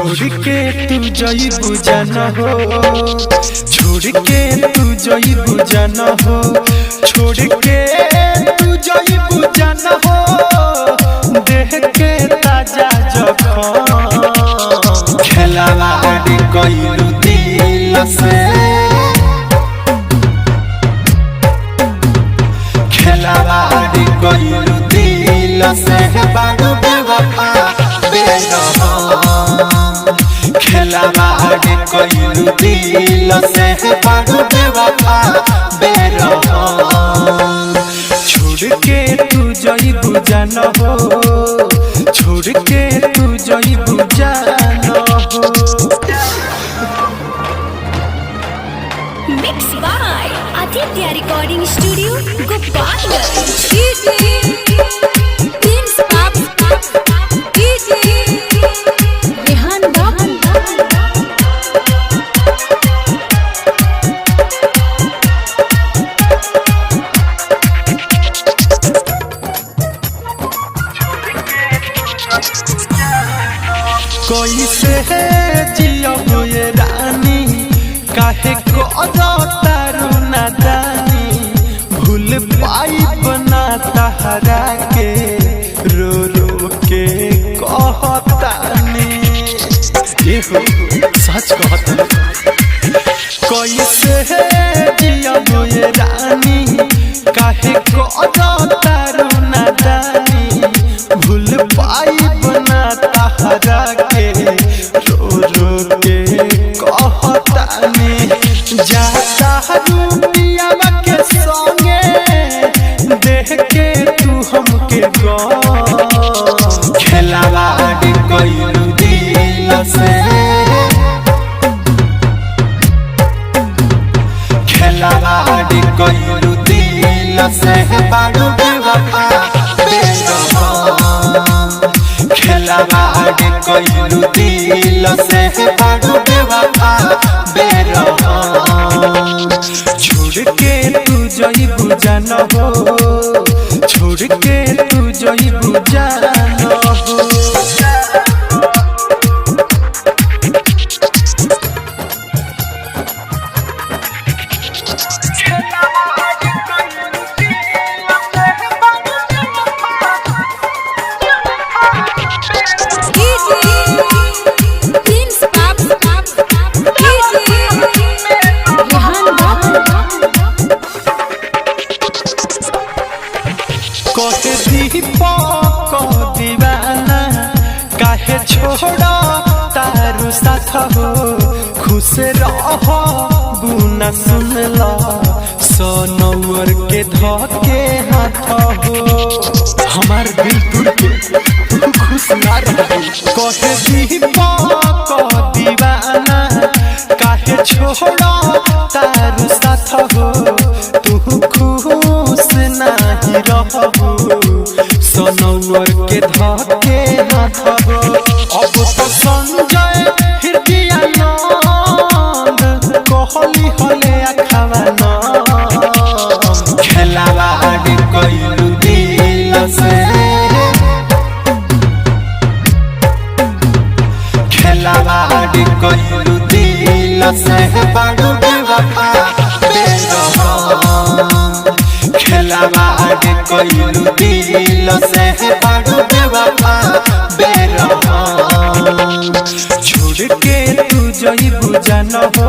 छोड़ के तू जइबू जाना हो, छोड़ के तू जइबू जाना हो, छोड़ के तू जइबू जाना हो। देह के ताजा जखम खेलावाड़ी कइलू दिल से, खेलावाड़ी कइलू दिल से। बारू बेवफा खेलावाड़ी कइलू दिल से, बारू बेवफा बेरहम। छोड़ के तू जइबू जाना हो, छोड़ के तू जइबू जाना हो। Mixed by Aditya Recording Studio, Gopalganj. कैसे जियो ये रानी, काहे को तारू नादानी। भूल पाई बना तहरा के, रो रो के कहतानी। ये हो सच कहता। कैसे जियो ये रानी, काहे को तारू नादानी। भूल पाई बना तहरा के, रो रो के कहतानी। जाता रुपियावा के संगे, देख के तू हमके गो। खेलावाड़ी कइलू दिल से, खेलावाड़ी कइलू दिल से। बारू बेवफा खेलावाड़ी कइलू दिल से, बारू बेवफा बेरहम। छोड़ के तू जइबू जाना हो, छोड़ के तू जइबू जाना हो। दीपक दीवाना काहे छोड़ा तारू साथ हो। खुश रह बुना सुन ला, सोनौर के धके हाथ हो। हमार दिल टूट के तू खुश ना रही। कहे दीपक दीवाना काहे छोड़ा तारू साथ हो। तू खुश नहीं रहबू, सोनौर के धके हाथ हो। अब तो संजय हृदय नंद कहली हले अखवाना। खेलावाड़ी कइलू दिल से, खेलावाड़ी कइलू दिल से। बारू बेवफा बेरहम, खेलावाड़ी कइलू दिल से। बारू बेवफा बेरहम। छोड़ के तू जइबू जाना हो,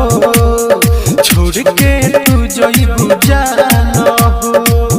छोड़ के तू जइबू जाना हो।